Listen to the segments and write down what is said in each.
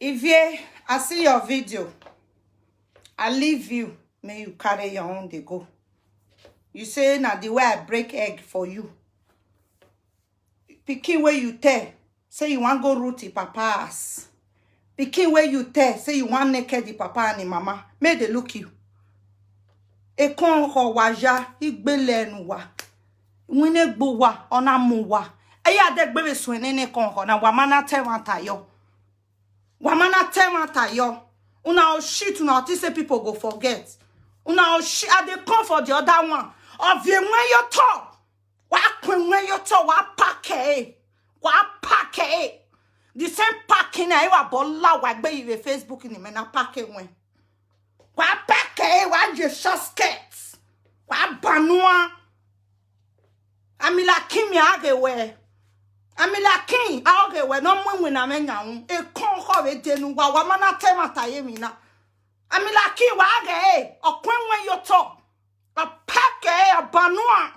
If I see your video, I leave you. May you carry your own, they go. You say, now the way I break egg for you. Pikin where you tell, say you want go root the papa ass. Pikin where you tell, say you want naked the papa and the mama. May they look you. E kon ho waja, igbele nuwa. Wine gbowa, ona muwa. Eya de gbebe swene kon ho na wamana tewanta yo. Wamana tewanta yo. Una o shit una say people go forget. Una o shit I dey come for the other one. Of you when you talk. When you talk, what pack the same packing I wa bolla wa gbe you Facebook ni me na packing when. What pack what you short skirts. What banua. Amila kimi age we. Amila king age we no mu na me nya e kon ho we denu wa mana temata ye mi na. Amila king wa age okwen when you talk. A pack a banua.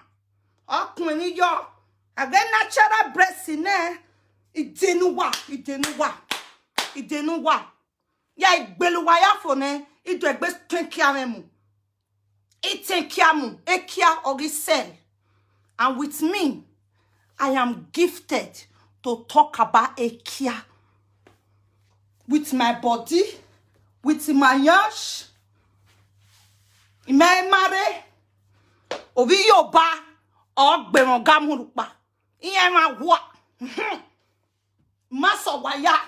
Okwen yo. Again natural breast in there. Idenuwa. Ya igbeluwa ya fone. Ido egbe tenkia memu. Itenkia mu. Ekia ogisel. And with me, I am gifted to talk about ekia. With my body, with my yash, my mare, obi yoba, ogbe gamurupa. Iye ma wa. Masa waya.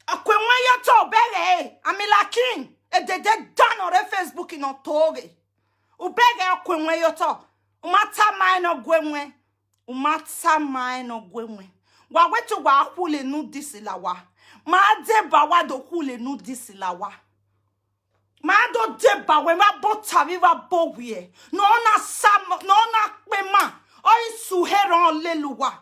Akwenwe yo to bege. Amila king. E de dan on Facebook in Otoge. Ubege akwenwe yo to. Umata mine gwenwe. Umata mine gwenwe. Wa wetu wa hule nu disilawa. Ma deba wa do hule nu disilawa. Ma do deba we ma bota viva bowie. No na sam no na pema. Oi suheron leluwa.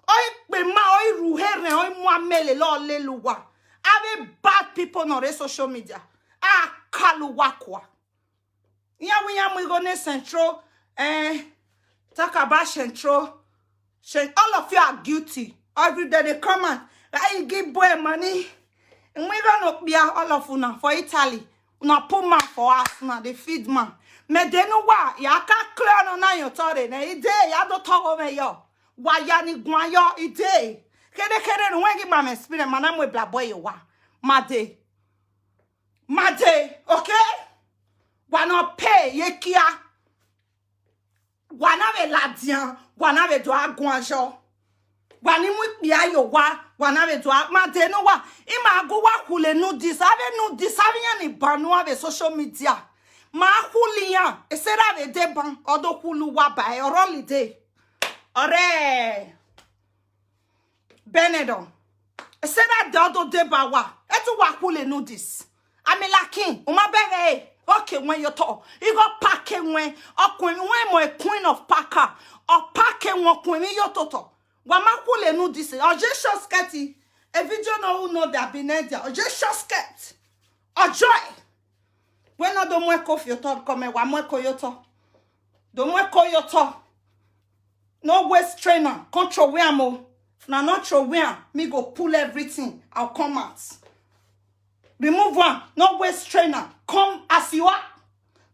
Oi pema oi ruhere oi muamele lo leluwa. Ave bad people on the social media. Ah kaluwakwa. Yeah, we go next central. Talk about central. All of you are guilty. Every day they come and I give boy money. And we gonna be all of una for Italy. Una put man for us now. They feed man. Me de no wa ya ka clear no na yo tore na ide ya do to me yo wa ya ni gwan yo ide kede no wengi ma me spirit mana mo bla boy yo wa made okay wa no pay ye kia wa na ve ladian wa na ve do agwan jo wa ni mu pia yo wa na ve do made no wa ima go wa kule no dis ave no dis ave ni banu ave social media. Ma hulian, esera ve deban, odo hulu wa ba e orolide. Ore Benedon. Esera de odo deba wa. Etu wa hule no dis. Amila king, umabere. Okay, when you talk, you go packing when mo a queen of packer or packing one queen yo toto. Wa ma hule no dis. O je short skirty. A video no who know that Benedia. O je short skirt. O joy. When no do mwe kofi yoto come wa mwe koyoto. Do mwe koyoto. No waste trainer. Control where mo. If na not throw where me go pull everything. I'll come out. Remove one. No waste trainer. Come as you are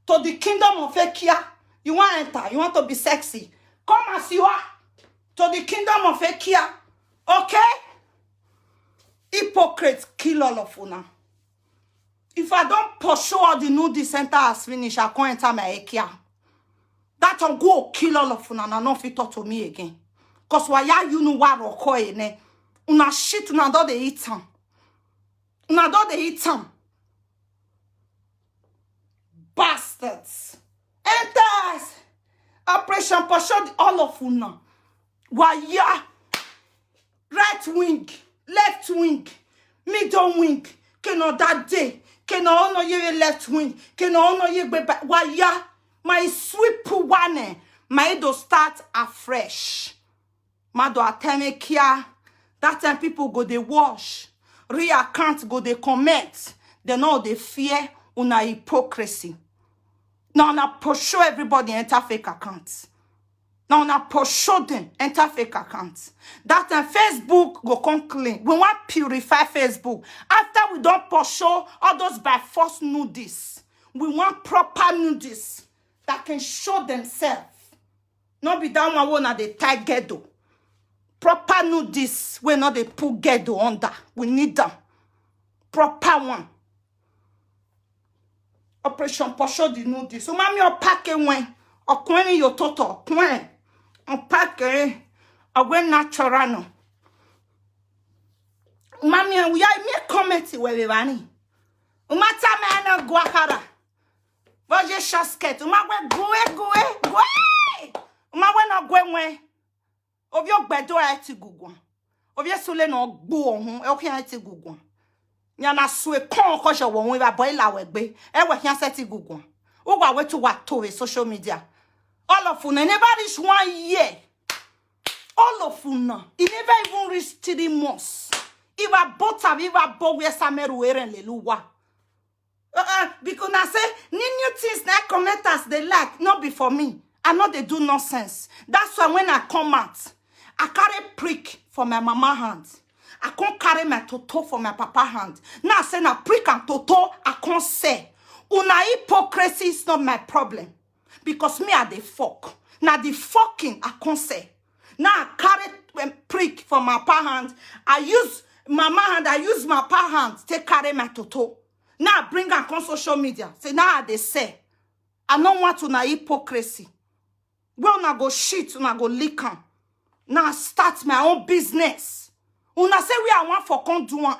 to the kingdom of Ekia. You want to enter. You want to be sexy. Come as you are to the kingdom of Ekia. Okay? Hypocrites kill all of una. If I don't pursue all the nudie center has finished, I can't enter my Ekia. That will go kill all of una and not fit talk to me again. Cause why you know what roko ne? Una shit una do de eat them. Una do de eat them. Bastards. Enters. Operation pursue all of una. Why ya? Right wing, left wing, middle wing. Keno that day. Keno ono ye left wing. Keno ono ye be back. Why ya? My sweep one. My do start afresh. My do ateme kia. That time people go they wash. Re-account go they comment. They know they fear una hypocrisy. Now pursue everybody enter fake accounts. Now na show them enter fake accounts. That time Facebook go come clean. We want purify Facebook. After we don't show all those by force nudies, we want proper nudies that can show themselves. Not be that one na they tie ghetto. Proper nudies we not they put ghetto under. We need them. Proper one. Operation show the nudies. So mami o pack when or kweni yo toto kwen. Opake agwe natural no. Mami we are me comment where we vani. Umata me na guakara. Voje shasket. Umagwe goe. Umagwe na gwenwe. Ovyo gbedo ati gugwan. Ovyo sole no gbo ohun. E okin ati gugwan. Nyana sue kon ko je won we ba boy la we gbe. E we hian seti gugwan. Ugwa we to what to social media. All of you never reach 1 year. All of you now. It never even reach 3 months. Iwa bota viva bo we sameru eren leluwa. Because I say new things na commenters they like, not be for me. I know they do nonsense. That's why when I come out, I carry prick for my mama hand. I can't carry my toto for my papa hand. Now I say na prick and toto I can't say. Una hypocrisy is not my problem. Because me are the fuck. Now the fucking I can't say. Now I carry prick for my papa hand. I use mama hand. I use my papa hand to carry my toto. Now I bring her on social media. Say now they say. I don't want to na hypocrisy. Well, una go shit, una go lick on. Now I start my own business. Una say we are one for conduan.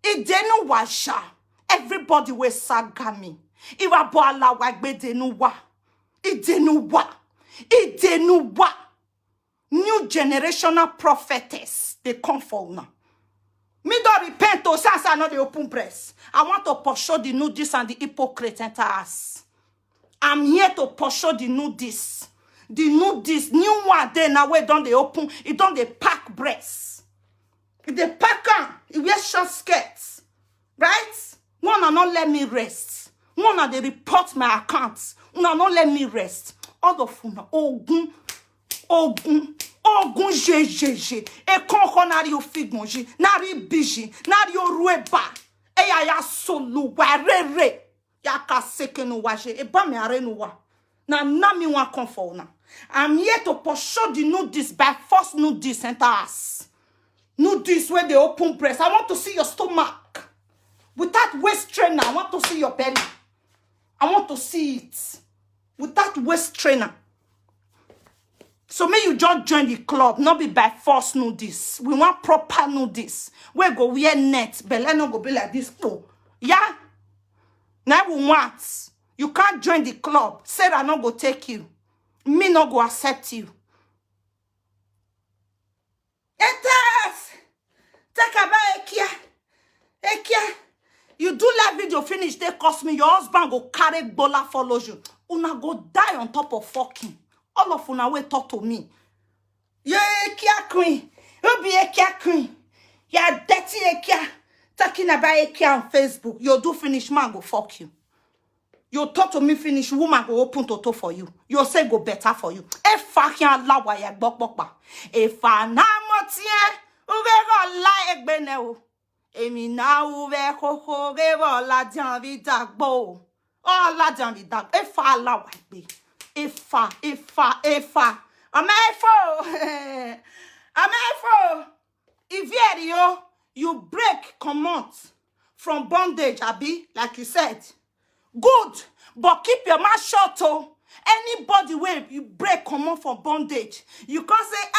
It denu washa. Everybody will saga me. Iwa bo ala wagbe denu wa. It denu wa. It denu wa. New generational prophetess. They come for now. Me don't repent to say I know the open press. I want to pursue the nudies and the hypocrite enter us. I'm here to pursue the nudies. The nudies, new one day now where don't they open, it don't they pack breasts. They pack on, it wear short skirts. Right? One are not let me rest. One are they report my accounts. One are not let me rest. All of them, ogun. Ogun jejeje. E konko nari o figmonji. Nari biji. Nari o rueba. E ya solu wa re. Ya ka seke no waje. E ba me are no wa. Na mi wan comfort na. I'm here to pursue the nudies by force nudies enter us. Nudies where they open breast. I want to see your stomach. Without waist trainer, I want to see your belly. I want to see it. Without waist trainer. So may you just join the club, not be by force nudies. We want proper nudies. We go wear net, but let not go be like this. Oh, yeah. Now we want. You can't join the club. Sarah not go take you. Me not go accept you. Enters. Take a Ekia. You do that video finish, they cost me. Your husband go carry bola follow you. Una go die on top of fucking. All of una will talk to me. You Ekia queen. You be Ekia queen. You dirty Ekia. Talking about Ekia on Facebook. You do finish, man go fuck you. You talk to me finish, woman go open toto for you. You say go better for you. If I can't allow why I bok. If I na motie, uve go la egbene o. Emi na uve koko revo la janvi dagbo. Oh la janvi dag. If I allow why be. If I. I'm If you break command from bondage, Abi, like you said. Good, but keep your mouth shut. Oh, anybody where you break command from bondage, you can't say,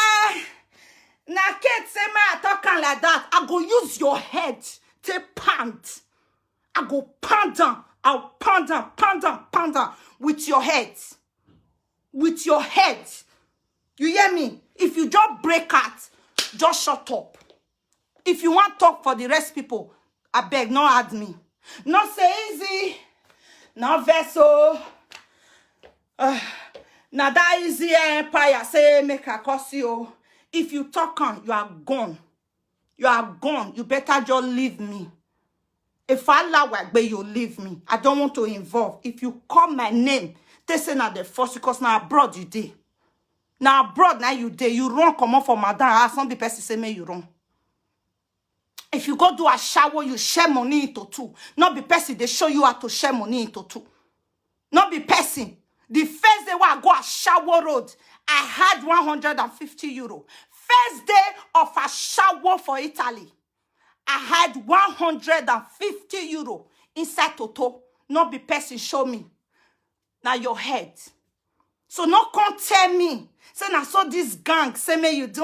na can't say me talking like that. I go use your head to pound. I go pound down. I'll pound down with your head. With your head. You hear me? If you just break out, just shut up. If you want to talk for the rest people, I beg, no add me. Not say easy. Not vessel. Now that easy empire say make a cost you. If you talk on, you are gone. You are gone. You better just leave me. If I allow where you leave me, I don't want to involve. If you call my name, they say not the first because now I brought you there. Now abroad, now you run, come on for madam. Ask some the person say, me you run. If you go do a shower, you share money into two. Not be person, they show you how to share money into two. Not be person. The first day when I go a shower road, I had 150 euro. First day of a shower for Italy, I had 150 euro inside Toto. Not be person show me. Now your head. So no come tell me. Say now so this gang say me you do.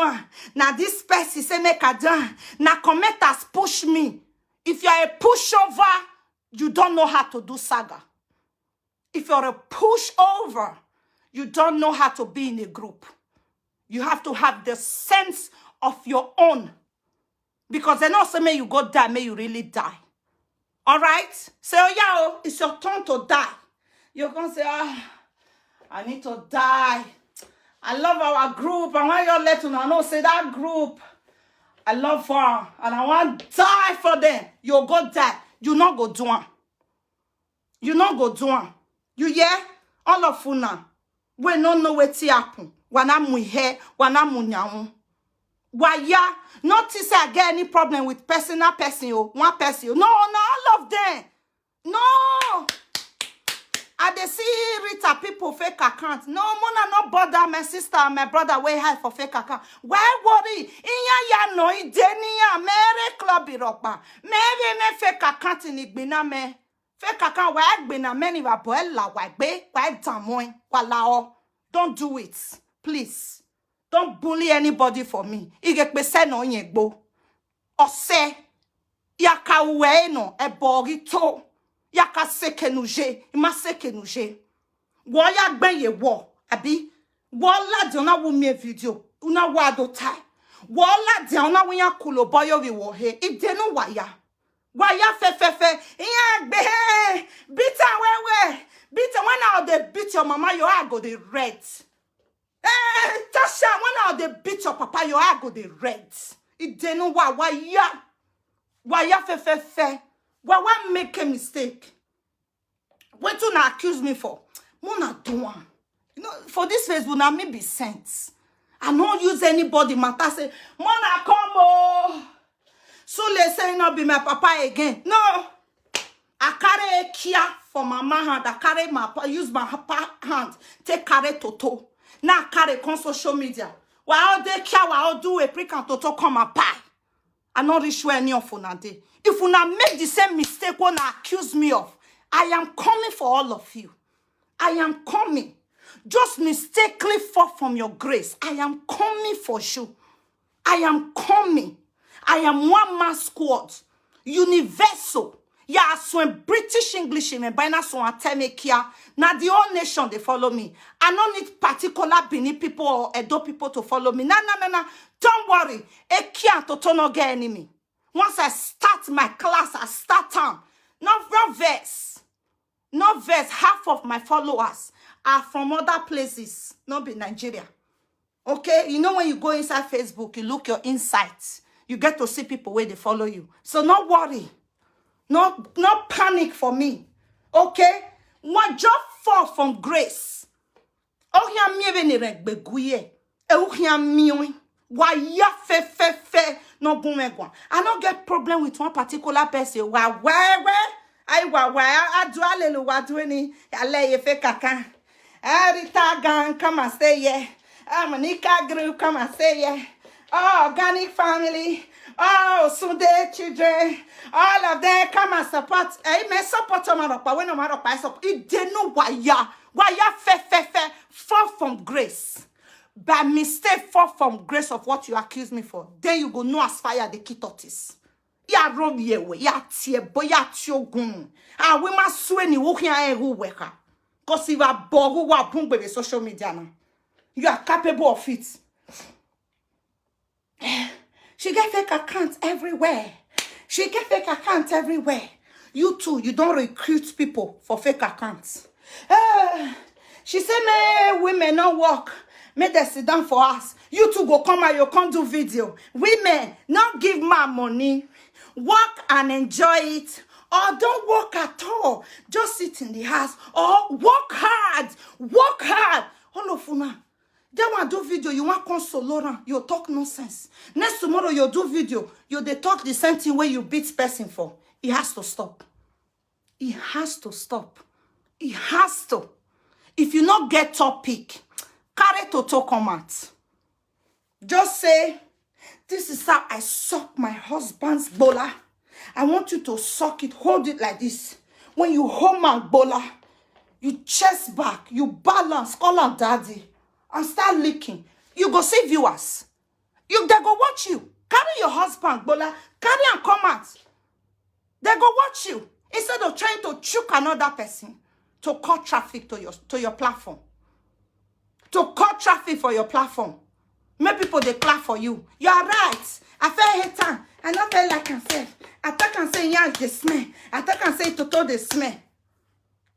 Now this person say make I do. Now commenters push me. If you are a pushover, you don't know how to do saga. If you're a pushover, you don't know how to be in a group. You have to have the sense of your own. Because they don't say may you go die, may you really die. All right? Say, oh yeah, it's your turn to die. You're going to say, I need to die. I love our group. I want you let you know, say that group. I love her. And I want to die for them. You go die. You not go do one. You not go do one. You hear? All of you now. We don't know what happen. Wana mu he, wana mu nyamu. Waya, not to say I get any problem with personal person, one person. No, all of them. No. I dey see Rita people fake account. No, Mona no bother my sister and my brother way high for fake account. Why worry? Inya ya no idenia mere club iropa. Maybe me fake account in igbina me. Fake account wa igbina me ni wa boela wa gbe wa damoin wa lao. Don't do it, please. Don't bully anybody for me. Ige pese no yegbo. Ose yaka uwe no eborito. Yaka sekenuje, ima sekenuje. Wo ya gben ye wo, abi. Wo la di ona wo mi video, una wa do tai. Wo la di ona wo ya kulo boyo wi wo he. Ide no waya. Waya fe. Iya gbe. Beat wewe. Beat when out they beat your mama, your eye go the red. Tasha, when out they beat your papa, your eye go the red. Ide no wa waya. Waya fe. Why make a mistake? What do not accuse me for? Mona do one. You know, for this Facebook now me be sense. I don't use anybody matter say, Mona come oh. So they say not be my papa again. No. I carry a kia for my hand. I carry my use my hand. Take carry toto. Now carry on social media. While they care, while do a prick and toto come and pie. I not reach where any of una day. If una make the same mistake when accuse me of, I am coming for all of you. I am coming. Just mistakenly fall from your grace. I am coming for you. I am coming. I am one man squad. Universal. Yeah, so in British English, in by now so tell me kia. Now the whole nation they follow me. I don't need particular Benin people or Edo people to follow me. No. Don't worry. Ekia to no get enemy. Once I start my class, I start time. No verse. Half of my followers are from other places, not be Nigeria. Okay? You know when you go inside Facebook, you look your insights. You get to see people where they follow you. So don't worry. No panic for me. Okay? One just fall from grace. Oh, ya mi ni regbeguye. Oh, ya mi. Why ya fe. No boom. I don't get problem with one particular person. Why? I do alelu wa do ni. Ale ye fe kaka. Rita gang come and stay here. Manika group come and stay here. Oh, organic family. Oh, Sunday children. All of them come and support. I may support Omaropa. When Omaropa support, it didn't know why ya fe fall from grace. By mistake, fall from grace of what you accuse me for. Then you go no as fire the kitotis. Ya rob yewe, ya tie boy ya tiogun. Ah, we must swear ni wukia ehu weka. Cause if a bogu wa pump with social media now, you are capable of it. She get fake accounts everywhere. You too, you don't recruit people for fake accounts. She said, "Me women not work. Make them sit down for us. You two go come and you can't do video. Women, not give man money. Work and enjoy it. Or don't work at all. Just sit in the house. Or work hard. All of you now. Then when do video, you want console Laurent, you talk nonsense. Next tomorrow, you do video, you they talk the same thing where you beat person for. It has to stop. It has to stop. It has to. If you not get topic, carry to talk come out. Just say, this is how I suck my husband's bola. I want you to suck it, hold it like this. When you hold my bola, you chest back, you balance, call on daddy, and start licking. You go see viewers. They go watch you. Carry your husband bola, carry and come out. They go watch you. Instead of trying to choke another person to cut traffic to your platform. To cut traffic for your platform. Make people they clap for you. You are right. I feel hate. I not feel like myself. I talk and say yeah, the smell. I talk and say toto the smell.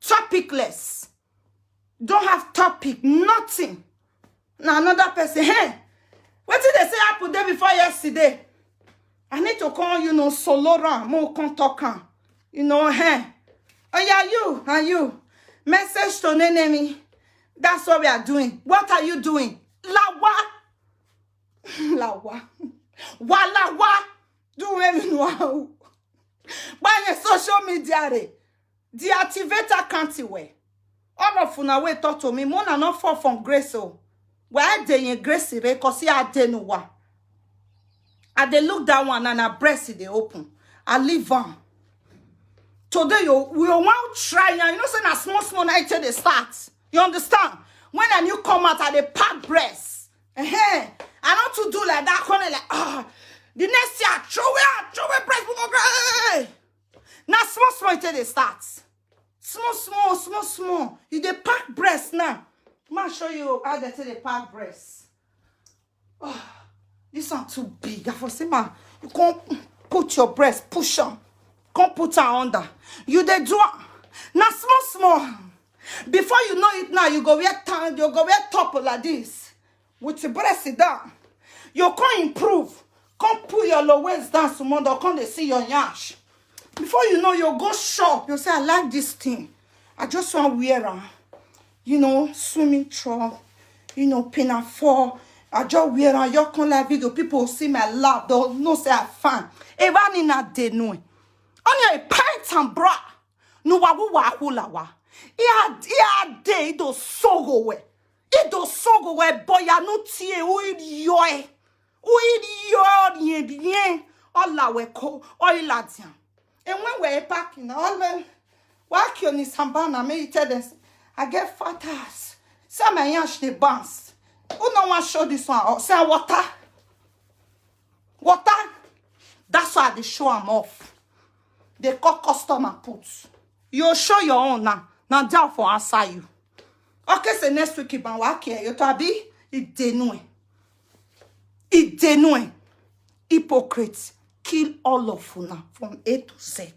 Topicless. Don't have topic. Nothing. Now another person. Hey, what did they say happened day before yesterday? I need to call so Laurent. More can talk. Hey. Oh yeah, you and you. Message to enemy. That's what we are doing. What are you doing? Lawa. Lawa. Walawa. Do me wow. By your social media, deactivate account way. All of una way talk to me. Mona not fall from grace. Oh, where they in grace re? Cause I didn't know. I they look that one and I breast they open. I leave on. Today we want try. You know, say na small night till they start. You understand? When a new come out, I they pack breast. I not to do like that. Like the next year, throw it, breast. Now small till they start. Small. You they pack breast now. I'ma show you how they say they pack breast. Oh, this one too big. I for say, man, you can't put your breast, push on. Can't put her under. You they do now small. Before you know it now, you go wear top like this. With your breast down. You can't improve. Can't put your low waist down some or can't they see your yash. Before you know, you go shop. You say, I like this thing. I just want to wear her. Swimming trunk. Pinafore. I just wear her. You can't like video. People see my lap. They'll know say I'm fan. Even in that day, no. On your pants and bra. No wa hula wa. Ia day do sogo we. It do sogo we boy ya no tie uidioe. Uidioe bien. All we ko oiladian. And when we're packing, all the work on this sambana, may tell them, I get fat ass. Some my yash they bounce. Who no one show this one? Or say water. That's why they show them off. They call customer puts. You show your own now. Now therefore answer you. Okay, so next week you work here. You to be it denoué. Hypocrites. Kill all of you now from A to Z.